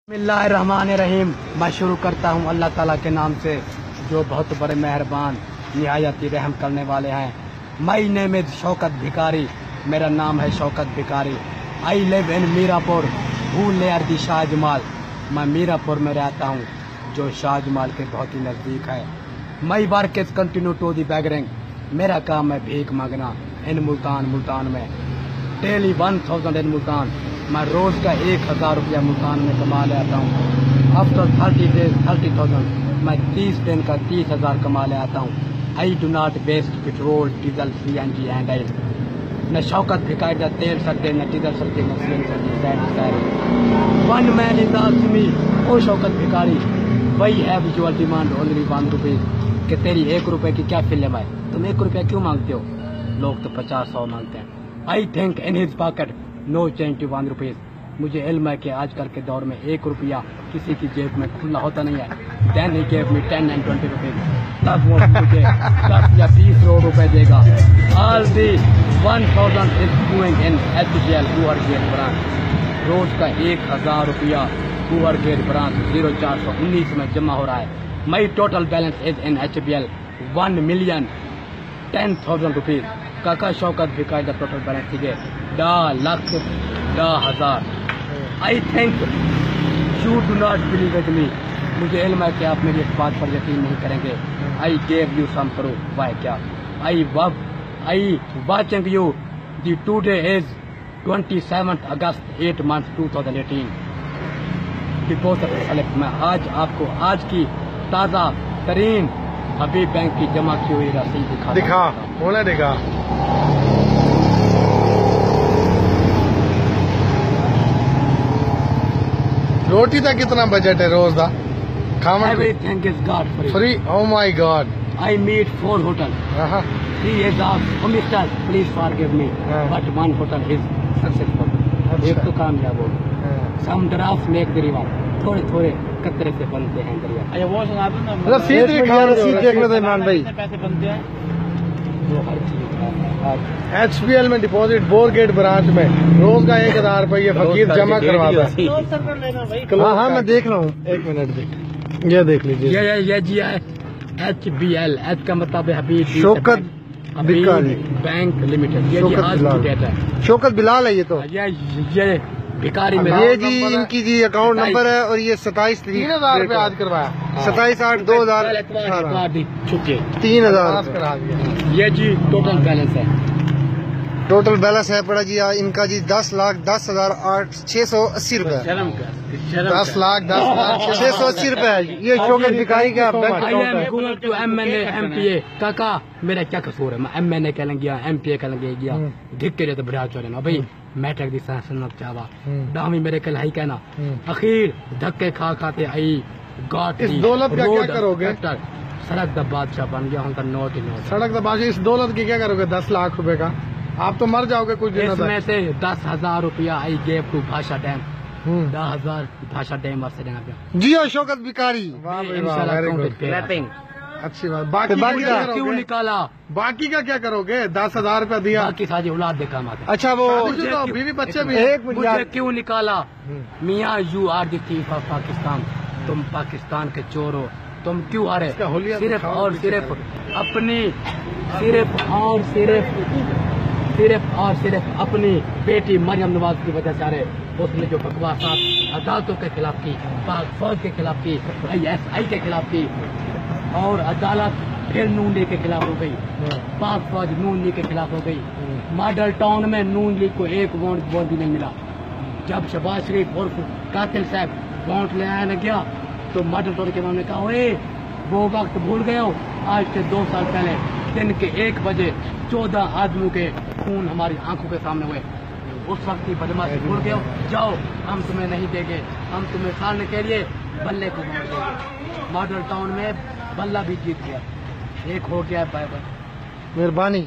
बिस्मिल्लाहिर्रहमानिर्रहीम। मैं शुरू करता हूँ अल्लाह ताला के नाम से जो बहुत बड़े मेहरबान निहायत ही रहम करने वाले हैं। माई नेम इज शौकत भिकारी, मेरा नाम है Shaukat Bhikari. I live in Mirapur who near the Shahjamal. मैं मीरापुर में रहता हूँ जो शाहजमाल के बहुत ही नज़दीक है। My work is continue to the beggaring, मेरा काम है भीख मांगना इन मुल्तान में। डेली 1000 इन मुल्तान, मैं रोज का 1000 रुपया मुल्तान में कमा लेता हूँ। आफ्टर 30 डेज 30,000, मैं 30 दिन का 30,000 कमा ले आता हूँ। I do not waste petrol diesel CNG and oil. न शौकत भिखारी न तेल सकते न डीजल सकते न CNG। One man is asked me, oh Shaukat भिखारी, वही have your demand only 1 rupees, कि तेरी 1 रुपए की क्या फिल्म है, तुम 1 रुपया क्यों मांगते हो? लोग तो 50-100 मांगते हैं। I think in his pocket no change to 1 rupees. मुझे इल्म है कि आजकल के दौर में 1 रुपया किसी की जेब में खुला होता नहीं है। Then he gave me 10 and 20 rupees. तब वो मुझे 10 या 20 रुपए देगा। All the 1000 is going in HBL poor gate branch. रोज का 1000 रुपया पुअर गेट ब्रांच 0419 में जमा हो रहा है। माई total balance is in HBL 1,10,000 rupees. काका शौकत भिखारी का टोटल बैलेंस ठीक है 10,10,000। I think you do not believe with me. मुझे इल्म है कि आप मेरी इस बात पर यकीन नहीं करेंगे। I gave you some proof. Why क्या? I watching you the today is 27 August 8 month 2018। Deposit slip में आज आपको आज की ताज़ा तरीन हबीब बैंक की जमा की हुई रसीद दिखा। रोटी का कितना बजट है रोज का? Everything is God free. Free? Oh my God. I meet 4 hotels. 3 is off. Oh Mister, please forgive me. But 1 hotel is successful. एक तो कामयाब हो। Some drafts make the river. थोड़े कतरे से बनते हैं दरिया। वो सुना दो ना। रसीद देखने दो इमरान भाई। पैसे बनते हैं वो हर चीज। HBL में डिपॉजिट बोर गेट ब्रांच में रोज का 1000 रुपये फकीर जमा करवाता है। हाँ मैं देख रहा हूँ, 1 मिनट देख, ये देख लीजिए। ये जी है HBL। H का मतलब है हबीब शौकत भिखारी बैंक लिमिटेड। ये आज की डेट है। शौकत बिलाल है ये तो। ये भिखारी में ये जी इनकी जी अकाउंट नंबर है और ये 27 तारीख 3000 रुपये आज करवाया। 27/8/2018 छुट्टी 3000 ये जी टोटल बैलेंस है। टोटल बैलेंस है पड़ा जी इनका जी 10,10,680 रुपए। 10,10,680 रुपए है। ये शौकत भिखारी का बैंक अकाउंट है। To MNA MPA। काका मेरा क्या कसूर है? मैं MNA कहने गया, MPA कहने गया, धिक के तो बड़ा चोरे ना भाई। मैट्रिक दी सुनना चाहवा दामी मेरे कल है कहना। अखीर धक्के खाते आई गॉट। इस दौलत का क्या करोगे? सड़क दा बादशाह बन गया उनका नोट ही नोट। सड़क दा बादशाह। इस दौलत की क्या करोगे? 10 लाख रुपए का आप तो मर जाओगे कुछ दिन इसमें से 10,000 रुपया आई गेव टू भाषा डैम। 10,000 भाषा डैम से देना पे जी हाँ शौकत भिखारी। अच्छी बात। बाकी का क्यों निकाला? बाकी का क्या करोगे? 10,000 रुपया दिया। बाकी सारी औलाद दे काम आते। अच्छा वो बीवी बच्चे भी। मुझे क्यों निकाला? मियाँ you are the thief of Pakistan. तुम पाकिस्तान के चोर हो। तुम क्यों हारे? सिर्फ और सिर्फ अपनी बेटी मरियम नवाज की वजह से आ रहे। उसने जो बकवासात अदालतों के खिलाफ की, पाक फौज के खिलाफ की, ISI के खिलाफ की, और अदालत फिर नून लीग के खिलाफ हो गई। पाक फौज नून लीग के खिलाफ हो गई। मॉडल टाउन में नून लीग को 1 वोट भी नहीं मिला। जब शहबाज शरीफ और कातिल साहब वोट ले आने गया तो मॉडल टाउन के उन्होंने कहा ओए वो वक्त भूल गए हो, आज से 2 साल पहले दिन के 1 बजे 14 आदमियों के खून हमारी आंखों के सामने हुए। उस वक्त की बदमाशी भूल गए हो। जाओ हम तुम्हें नहीं देंगे, हम तुम्हें सालने के लिए बल्ले को वोट देंगे। मॉडल टाउन में बल्ला भी जीत गया। 1 हो गया। Bye bye. मेहरबानी।